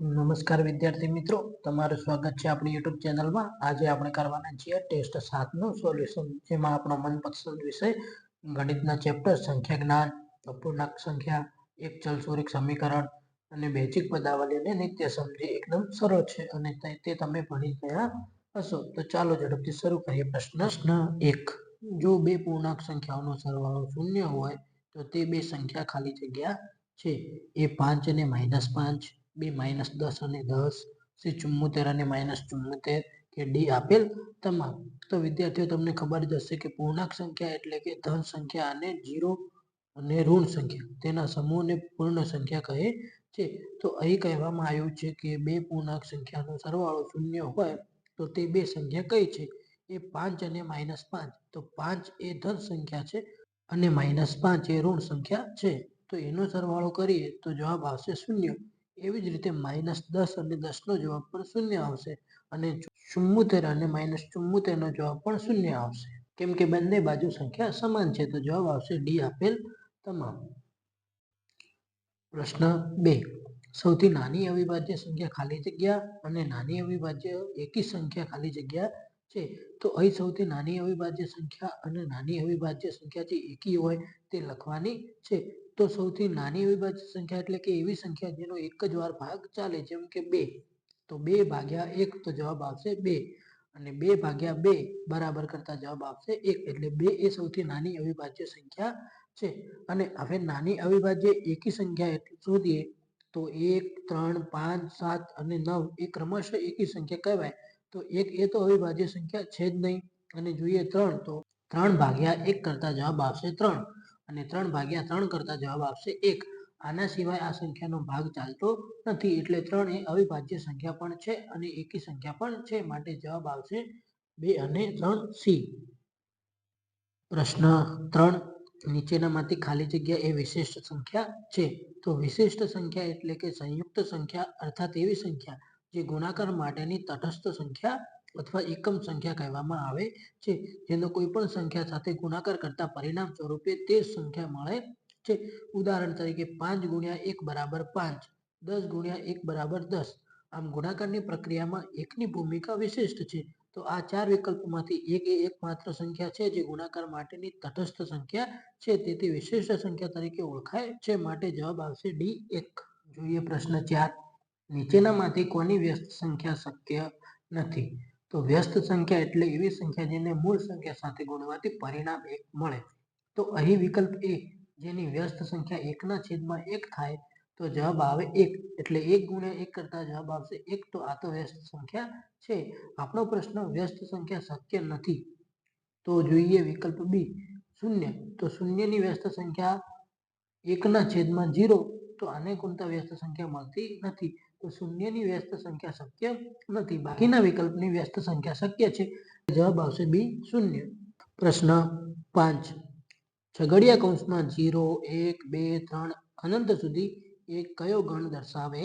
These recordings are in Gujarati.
નમસ્કાર વિદ્યાર્થી મિત્રો, તમારું સ્વાગત છે આપણી યુટ્યુબ ચેનલમાં। આજે આપણે કરવાના છીએ ટેસ્ટ 7નું સોલ્યુશન, જેમાં આપણો મનપસંદ વિષય ગણિતના ચેપ્ટર સંખ્યા જ્ઞાન, અપૂર્ણાંક સંખ્યા, એક ચલ સૂત્રિક સમીકરણ અને બેઝિક પદાવલી અને નિત્ય સમજી એકદમ સરળ છે અને તે તમે ભણી ગયા હશો। તો ચાલો ઝડપથી શરૂ કરીએ। પ્રશ્ન 1, જો બે પૂર્ણાંક સંખ્યાઓનો સરવાળો શૂન્ય હોય તો તે બે સંખ્યા ખાલી જગ્યા છે। એ 5 અને -5, બી -10 અને 10, સી 74 અને -74 કે ડી આપેલ તમામ। તો વિદ્યાર્થીઓ, તમને ખબર જ હશે કે પૂર્ણાંક સંખ્યા એટલે કે ધન સંખ્યા અને 0 અને ઋણ સંખ્યા તેના સમૂહને પૂર્ણ સંખ્યા કહે છે। તો અહીં કહેવામાં આવ્યું છે કે બે પૂર્ણાંક સંખ્યાનો સરવાળો શૂન્ય હોય તો તે બે સંખ્યા કઈ છે? એ 5 અને -5। તો 5 એ ધન સંખ્યા છે અને -5 એ ઋણ સંખ્યા છે। તો એનો સરવાળો કરીએ તો જવાબ આવશે 0। એવી જ રીતે -10 અને 10 નો જવાબ પણ 0 આવશે અને 74 અને -74 નો જવાબ પણ 0 આવશે, કેમ કે બંને બાજુ સંખ્યા સમાન છે। તો જવાબ આવશે ડી આપેલ તમામ। પ્રશ્ન 2, સૌથી નાની અવિભાજ્ય સંખ્યા ખાલી જગ્યા અને નાની અવિભાજ્ય એકી સંખ્યા ખાલી જગ્યા છે। તો અહીં સૌથી નાની અવિભાજ્ય સંખ્યા અને નાની અવિભાજ્ય સંખ્યા જે એકી હોય તે લખવાની છે। તો સૌથી નાની અવિભાજ્ય સંખ્યા એટલે કે એવી સંખ્યા જેનો એક જ વાર ભાગ ચાલે, જેમ કે 2। તો 2 ભાગ્યા 1 તો જવાબ આવશે 2 અને 2 ભાગ્યા 2 બરાબર કરતા જવાબ આવશે 1, એટલે 2 એ સૌથી નાની અવિભાજ્ય સંખ્યા છે। અને હવે નાની અવિભાજ્ય એકી સંખ્યા શોધીએ તો 1, 3, 5, 7 અને 9 એ ક્રમશઃ એકી સંખ્યા કહેવાય। તો 1 એ તો અવિભાજ્ય સંખ્યા છે જ નહીં, અને જોઈએ 3 તો 3 ભાગ્યા 1 કરતા જવાબ આવશે 3 અને 3 ભાગ્યા 3 કરતા જવાબ આવશે 1। આના સિવાય આ સંખ્યાનો ભાગ ચાલતો નથી, એટલે 3 એ અવિભાજ્ય સંખ્યા પણ છે અને એકી સંખ્યા પણ છે, માટે જવાબ આવશે 2 અને 3 સી। પ્રશ્ન 3, નીચેનામાંથી ખાલી જગ્યા એ વિશિષ્ટ સંખ્યા છે। તો વિશિષ્ટ સંખ્યા એટલે કે સંયુક્ત સંખ્યા, અર્થાત એવી સંખ્યા જે ગુણાકાર માટેની તટસ્થ સંખ્યા અથવા એકમ સંખ્યા કહેવામાં આવે છે, જેનો કોઈ પણ સંખ્યા સાથે ગુણાકાર કરતા પરિણામ સ્વરૂપે તે જ સંખ્યા મળે છે। ઉદાહરણ તરીકે 5 ગુણ્યા 1 બરાબર 5, 10 ગુણ્યા 1 બરાબર 10। આમ ગુણાકારની પ્રક્રિયામાં એકની ભૂમિકા વિશિષ્ટ છે। તો આ ચાર વિકલ્પોમાંથી એક એ એકમાત્ર સંખ્યા છે જે ગુણાકાર માટેની તટસ્થ સંખ્યા છે, તેથી વિશિષ્ટ સંખ્યા તરીકે ઓળખાય છે, માટે જવાબ આવશે ડી 1। જોઈએ પ્રશ્ન 4, નીચેનામાંથી કોની વ્યસ્ત સંખ્યા શક્ય નથી? તો વ્યસ્ત સંખ્યા એટલે એવી સંખ્યા જેને મૂળ સંખ્યા સાથે ગુણવાથી પરિણામ 1 મળે। તો અહીં વિકલ્પ એ, જેની વ્યસ્ત સંખ્યા 1/1 થાય તો જવાબ આવે 1, એટલે 1 ગુણ્યા 1 કરતા જવાબ આવશે 1। તો આ તો વ્યસ્ત સંખ્યા છે। આપણો પ્રશ્ન વ્યસ્ત સંખ્યા શક્ય નથી, તો જોઈએ વિકલ્પ બી 0। તો 0 ની વ્યસ્ત સંખ્યા 1/0, તો આને ગુણતા વ્યસ્ત સંખ્યા મળતી નથી, તો 0 ની વ્યસ્ત સંખ્યા શક્ય નથી। બાકીના વિકલ્પની વ્યસ્ત સંખ્યા શક્ય છે, જવાબ આવશે બી 0। પ્રશ્ન 5, છગડીયા કૌંસમાં 0, 1, 2, 3 અનંત સુધી એ કયો ગણ દર્શાવે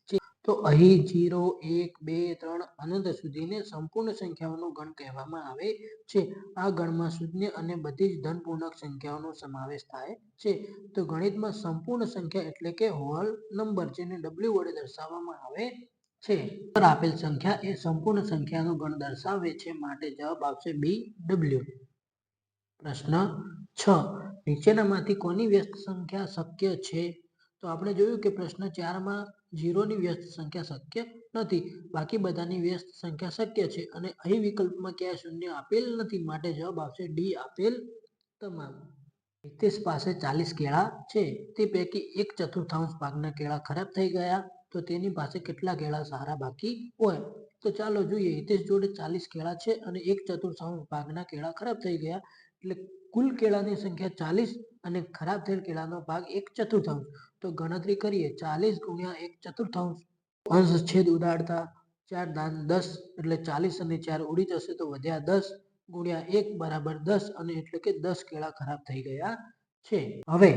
છે? તો અહીં 0, 1, 2, 3 અનંત સુધીને સંપૂર્ણ સંખ્યાઓનો ગણ કહેવામાં આવે છે। આ ગણમાં શૂન્ય અને બધી જ ધન પૂર્ણાંક સંખ્યાઓનો સમાવેશ થાય છે। તો ગણિતમાં સંપૂર્ણ સંખ્યા એટલે કે હોલ નંબર, જેને W વડે દર્શાવવામાં આવે છે। ઉપર આપેલ સંખ્યા એ સંપૂર્ણ સંખ્યાનો ગણ દર્શાવે છે, માટે જવાબ આવશે બી W। પ્રશ્ન 6, નીચેનામાંથી કોની વ્યસ્ત સંખ્યા શક્ય છે? તો આપણે જોયું કે પ્રશ્ન 4માં 0 ની વ્યસ્ત સંખ્યા શક્ય નથી, બાકી બધાની વ્યસ્ત સંખ્યા શક્ય છે, અને અહીં વિકલ્પમાં ક્યાંય શૂન્ય આપેલ નથી, માટે જવાબ આવશે ડી આપેલ તમામ। હિતેશ પાસે 40 કેળા છે, તે પૈકી 1/4 ભાગના કેળા ખરાબ થઈ ગયા, તો તેની પાસે કેટલા કેળા સારા બાકી હોય? તો ચાલો જોઈએ, હિતેશ જોડે 40 કેળા છે અને 1/4 ભાગના કેળા ખરાબ થઈ ગયા, એટલે કુલ કેળાની સંખ્યા 40 અને ખરાબ થયેલ કેળાનો ભાગ 1/4। તો ગણતરી કરીએ 40 ગુણ્યા 1/4, અંશ છેદ ઉડાડતા 4 દાન 10, એટલે 40 અને 4 ઉડી જશે તો વધ્યા 10 ગુણ્યા 1 બરાબર 10, અને એટલે કે 10 કેળા ખરાબ થઈ ગયા છે। હવે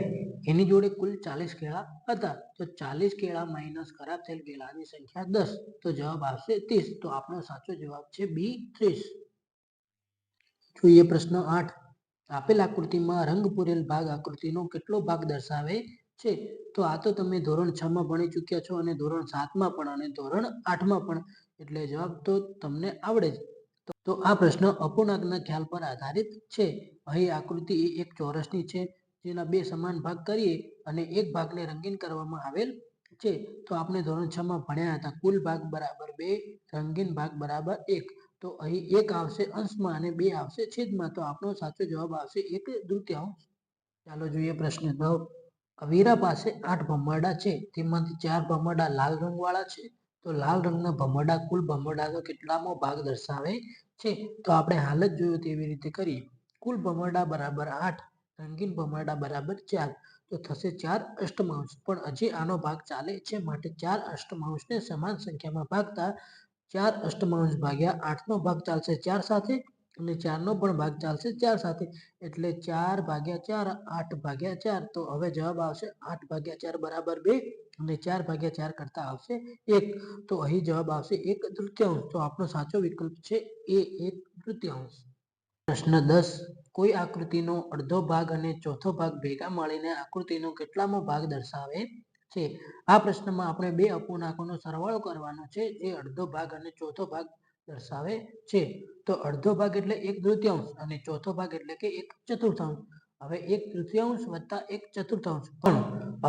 એની જોડે કુલ 40 કેળા હતા, તો 40 કેળા માઇનસ ખરાબ થયેલ કેળાની સંખ્યા 10, તો જવાબ આવશે 30। તો આપણો સાચો જવાબ છે બી 30। જોઈએ પ્રશ્ન 8, આપેલ આકૃતિમાં રંગ પૂરેલ ભાગ આકૃતિનો કેટલો ભાગ દર્શાવે છે. તો આ તો તમે ધોરણ 6 માં ભણી ચૂક્યા છો અને ધોરણ 7 માં પણ અને ધોરણ 8 માં પણ, એટલે જવાબ તો તમને આવડે જ. તો આ પ્રશ્ન અપૂર્ણાંકના ખ્યાલ પર આધારિત છે. અહીં આકૃતિ એક ચોરસની છે, જેના બે સમાન ભાગ કરીએ અને એક ભાગને રંગીન કરવામાં આવેલ છે. તો આપણે ધોરણ 6 માં ભણ્યા હતા, કુલ ભાગ બરાબર 2, રંગીન ભાગ બરાબર 1. તો અહીં 1 આવશે અંશમાં અને 2 આવશે છેદમાં. તો આપણો સાચો જવાબ આવશે 1/3. ચાલો જોઈએ પ્રશ્ન 9. અવીરા પાસે 8 ભમરડા છે, તેમાંથી 4 ભમરડા લાલ રંગવાળા છે. તો લાલ રંગના ભમરડા કુલ ભમરડાનો કેટલામો ભાગ દર્શાવે છે? તો આપણે હાલ જ જોયું તેવી રીતે કરીએ. કુલ ભમરડા બરાબર 8, રંગીન ભમરડા બરાબર 4. તો થશે 4 અષ્ટમાંશ. પણ હજી આનો ભાગ ચાલે છે, માટે 4 અષ્ટમાંશને સમાન સંખ્યામાં ભાગતા 4 અષ્ટમાંશ ભાગ્યા 8નો ભાગ ચાલશે 4 સાથે અને 4નો પણ ભાગ ચાલશે 4 સાથે. એટલે 4 ભાગ્યા 4, 8 ભાગ્યા 4. તો હવે જવાબ આવશે 8 ભાગ્યા 4 બરાબર 2 અને 4 ભાગ્યા 4 કરતા આવશે 1. તો અહીં જવાબ આવશે 1/3. તો આપણો સાચો વિકલ્પ છે એ 1/3. પ્રશ્ન 10. કોઈ આકૃતિનો અડધો ભાગ અને ચોથો ભાગ ભેગા મળીને આકૃતિનો કેટલામો ભાગ દર્શાવે છે? આ પ્રશ્નમાં આપણે બે અપૂર્ણાંકોનો સરવાળો કરવાનો છે, જે અડધો ભાગ અને ચોથો ભાગ દર્શાવે છે. તો અડધો ભાગ એટલે 1/3 અને ચોથો ભાગ એટલે કે 1/4. હવે 1/3 વત્તા 1/4. પણ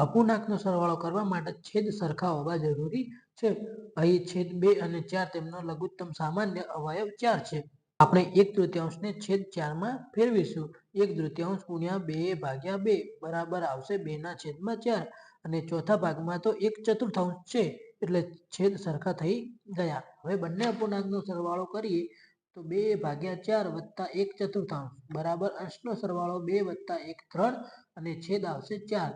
અપૂર્ણાંકનો સરવાળો કરવા માટે છેદ સરખા હોવા જરૂરી છે. અહીં છેદ 2 અને 4 તેમનો લઘુત્તમ સામાન્ય અવયવ 4 છે. આપણે 1/3 ને છેદ 4 માં ફેરવીશું. 1/3 ગુણ્યા 2/2 બરાબર આવશે 2/4 અને ચોથા ભાગમાં તો 1/4 છે, એટલે છેદ સરખા થઈ ગયા. હવે બંને અપૂર્ણાંકનો સરવાળો કરીએ તો 2/4 વત્તા 1/4 બરાબર અંશનો સરવાળો 2 વત્તા 1 3 અને છેદ આવશે 4.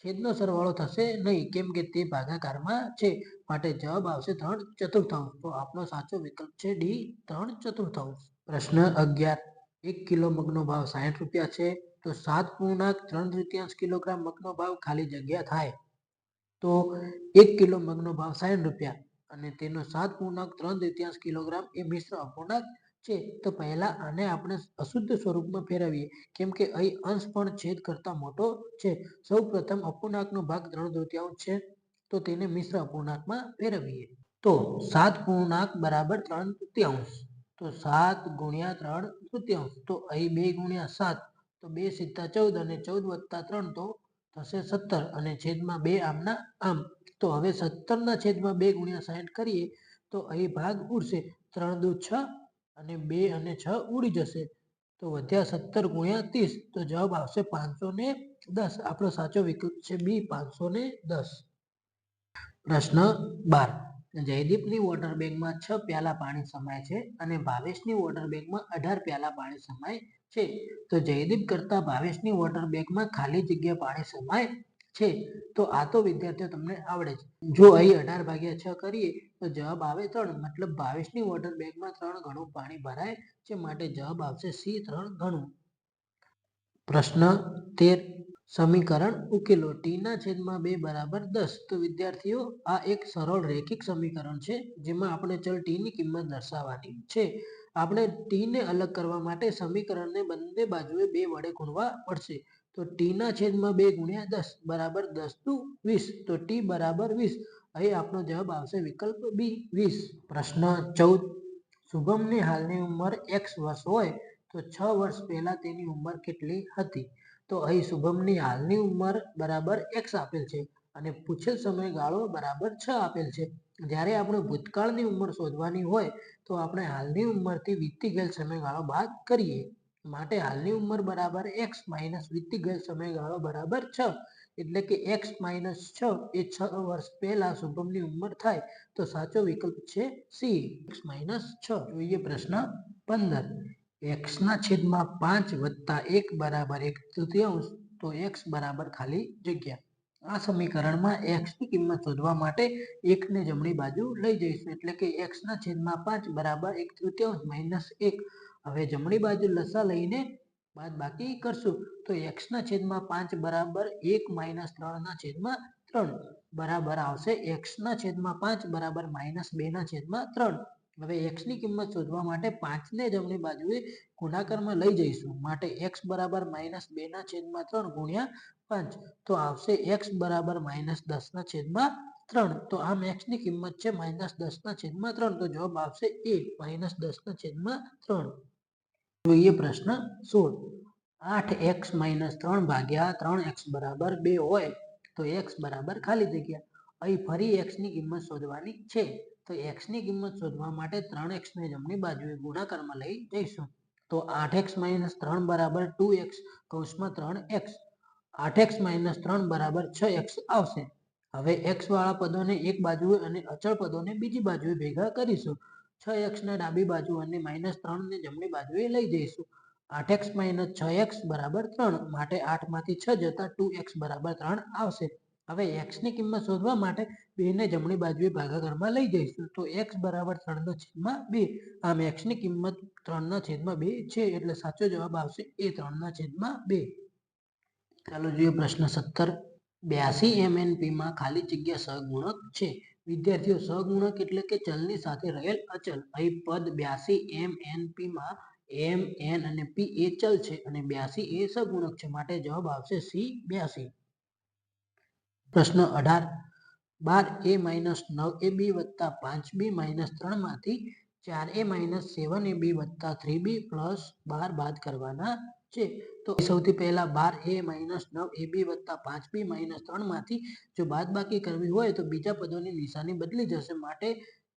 છેદનો સરવાળો થશે નહીં, કેમ કે તે ભાગાકારમાં છે, માટે જવાબ આવશે 3/4. તો આપણો સાચો વિકલ્પ છે ડી 3/4. પ્રશ્ન 11. 1 કિલો મગનો ભાવ 60 રૂપિયા છે, તો 7.3 કિલોગ્રામ મગનો ભાવ ખાલી જગ્યા થાય. તો 1 કિલો મગનો ભાવ 60 રૂપિયા અને તેનો 7.3 કિલોગ્રામ એ મિશ્ર અપૂર્ણાંક છે. તો પહેલા આને આપણે અશુદ્ધ સ્વરૂપમાં ફેરવીએ, કેમ કે અહીં અંશ પણ છેદ કરતા મોટો છે. સૌ પ્રથમ અપૂર્ણાંકનો ભાગ 3/4 છે, તો તેને મિશ્ર અપૂર્ણાંકમાં ફેરવીએ. તો 7 પૂર્ણાંક બરાબર 3/4. તો 7 ગુણ્યા 3/4. તો અહીં 2 ગુણ્યા 7, તો 2 સિત્તા 14 અને 14 વત્તા 3 તો થશે 17 અને છેદમાં 2 આમના આમ. તો હવે 17 ના છેદમાં 2 ગુણ્યા 60 કરીએ તો અહીં ભાગ ઉડશે. 3 દુ 6 અને 2 અને 6 ઉડી જશે. તો વધ્યા 17 ગુણ્યા 30. તો જવાબ આવશે 510. આપણો સાચો વિકલ્પ છે બી 510. પ્રશ્ન 12. જયદીપની વોટર બેગમાં 6 પ્યાલા પાણી સમાય છે અને ભાવેશની વોટર બેગમાં 18 પ્યાલા પાણી સમાય છે. તો જયદીપ કરતા ભાવેશની વોટર બેગમાં ખાલી જગ્યા પાણી સમાય છે. તો આ તો વિદ્યાર્થીઓ તમને આવડે છે. જો અહીં 18/6 કરીએ તો જવાબ આવે 3. મતલબ ભાવેશની વોટર બેગમાં 3 ગણું પાણી ભરાય છે, માટે જવાબ આવશે સી 3 ગણું. પ્રશ્ન 13. સમીકરણ ઉકેલો. ટી ના છેદમાં 2 બરાબર 10. તો વિદ્યાર્થીઓ આ એક સરળ રેખિક સમીકરણ છે, જેમાં આપણે ચલ ટીની કિંમત દર્શાવવાની છે. આપણે ટીને અલગ કરવા માટે સમીકરણને બંને બાજુએ 2 વડે ગુણવા પડશે. તો ટીના છેદમાં 2 ગુણ્યા 10 બરાબર 10 દુ 20. તો ટી બરાબર 20. અહીં આપણો જવાબ આવશે વિકલ્પ બી 20. પ્રશ્ન 14. શુભમની હાલની ઉંમર x વર્ષ હોય તો 6 વર્ષ પહેલા તેની ઉંમર કેટલી હતી? તો અહીં શુભમની હાલની ઉંમર બરાબર x આપેલ છે અને પૂછેલ સમયગાળો બરાબર 6 આપેલ છે. જ્યારે આપણે ભૂતકાળની ઉંમર શોધવાની હોય તો આપણે હાલની ઉંમરથી વીતી ગયેલ સમયગાળો બાદ કરીએ. માટે હાલની ઉંમર બરાબર x માઇનસ વીતી ગયેલ સમયગાળો બરાબર 6. એટલે કે x માઇનસ 6 એ 6 વર્ષ પહેલા શુભમની ઉંમર થાય. તો સાચો વિકલ્પ છે સી x માઇનસ 6. જોઈએ પ્રશ્ન 15. x ના છેદમાં 5 વત્તા 1 બરાબર 1/3. તો x બરાબર ખાલી જગ્યા. આ સમીકરણમાં x ની કિંમત શોધવા માટે 1 ને જમણી બાજુ લઈ જઈશું, એટલે કે x ના છેદમાં 5 બરાબર 1/3 માઇનસ 1. હવે જમણી બાજુ લસા લઈને બાદબાકી કરશું. તો x ના છેદમાં 5 બરાબર 1 માઇનસ 3/3 બરાબર આવશે x ના છેદમાં 5 બરાબર -2/3. હવે એક્સની કિંમત શોધવા માટે 5ને જમણી બાજુએ ગુણાકારમાં લઈ જઈશું. માટે x બરાબર -2/3 ગુણ્યા 5 તો આવશે x બરાબર -10/3. તો આમ એક્સની કિંમત છે -10/3. તો જવાબ આવશે એ -10/3. જોઈએ પ્રશ્ન 16. 8x - 3 ભાગ્યા 3x બરાબર 2 હોય તો x બરાબર ખાલી જગ્યા. અહીં ફરી એક્સની કિંમત શોધવાની છે. તો એક્સની કિંમત શોધવા માટે 3xને જમણી બાજુએ ગુણાકારમાં લઈ જઈશું. તો 8x - 3 બરાબર 2x કૌંસમાં 3x. 8x - 3 બરાબર 6x આવશે. હવે x વાળા પદોને એક બાજુએ અને અચળ પદોને બીજી બાજુએ ભેગા કરીશું. 6x ને ડાબી બાજુ અને -3 ને જમણી બાજુએ લઈ જઈશું. 8x - 6x બરાબર 3. માટે 8 માંથી 6 જતા 2x બરાબર 3 આવશે. હવે x ની કિંમત શોધવા માટે 2 ને જમણી બાજુએ ભાગાકારમાં લઈ જઈશું. તો x બરાબર 3/2. આમ x ની કિંમત 3/2 છે. એટલે સાચો જવાબ આવશે એ 3/2. ચાલો જોઈએ પ્રશ્ન 17. 82 MNP માં ખાલી જગ્યા સહગુણક છે. વિદ્યાર્થીઓ, સહગુણક એટલે કે ચલની સાથે રહેલ અચલ. અહીં પદ 82 MNP માં m, n અને p એ ચલ છે અને 82 એ સહગુણક છે. માટે જવાબ આવશે સી 82. પ્રશ્ન 18. 12a - 9ab વત્તા 5b - 3 માંથી 4a - 7ab વત્તા 3b પ્લસ 12 બાદ કરવાના છે. તો સૌથી પહેલા 12a - 9ab વત્તા 5b - 3 માંથી જો બાદબાકી કરવી હોય તો બીજા પદોની નિશાની બદલી જશે. માટે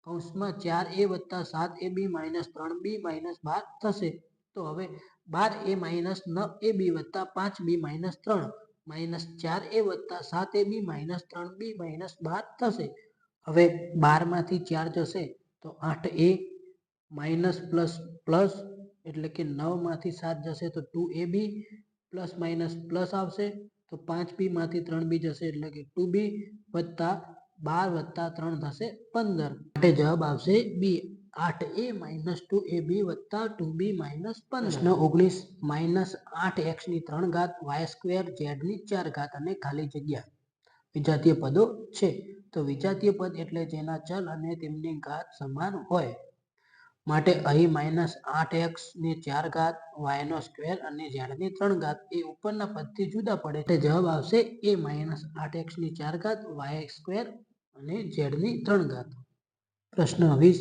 કૌંસમાં 4a વત્તા 7ab - 3b - 12 થશે. તો હવે 12a - 9ab વત્તા 5b - 3 -4a વત્તા 7ab - 3b - 12 થશે. હવે 12 માંથી 4 જશે તો 8a માઇનસ પ્લસ પ્લસ એટલે કે 9 માંથી 7 જશે તો 2ab પ્લસ માઇનસ પ્લસ આવશે. તો 5b માંથી 3b જશે એટલે કે 2b વત્તા 12 વત્તા 3 થશે 15. માટે જવાબ આવશે બી 8a - 2ab વત્તા 2b - 15. પ્રશ્ન 19. -8x ની 3 ઘાત y² z ની 4 ઘાત અને ખાલી જગ્યા. વિજાતીય પદો છે. તો વિજાતીય પદ એટલે જેના ચલ અને તેમની ઘાત સમાન હોય. માટે અહીં -8x ની 4 ઘાત y² અને z ની 3 ઘાત એ ઉપરના પદથી જુદા પડે. એટલે જવાબ આવશે એ -8x ની 4 ઘાત y² અને z ની 3 ઘાત. પ્રશ્ન 20.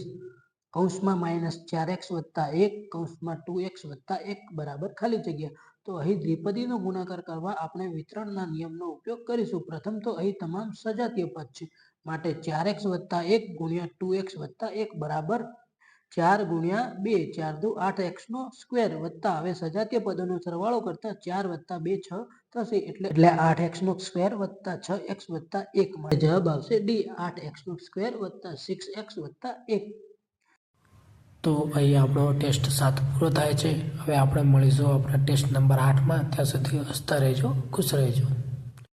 કૌંસમાં -4x વત્તા 1 કૌંસમાં 2x વત્તા 1 બરાબર ખાલી જગ્યા. તો અહીં દ્વિપદીનો ગુણાકાર કરવા આપણે વિતરણના નિયમનો ઉપયોગ કરીશું. પ્રથમ તો અહીં તમામ સજાતીય પદ છે. માટે 4x વત્તા 1 ગુણ્યા 2x વત્તા 1 બરાબર 4 ગુણ્યા 2 4 દુ 8x નો સ્ક્વેર વત્તા હવે સજાતીય પદોનો સરવાળો કરતા 4 વત્તા 2 6 થશે. એટલે 8x નો સ્ક્વેર વત્તા 6x વત્તા 1 માટે જવાબ આવશે ડી 8x નો સ્ક્વેર વત્તા 6x વત્તા 1. તો અહીં આપણો ટેસ્ટ 7 પૂરો થાય છે. હવે આપણે મળીશું આપણા ટેસ્ટ નંબર 8માં. ત્યાં સુધી હસતા રહેજો, ખુશ રહેજો.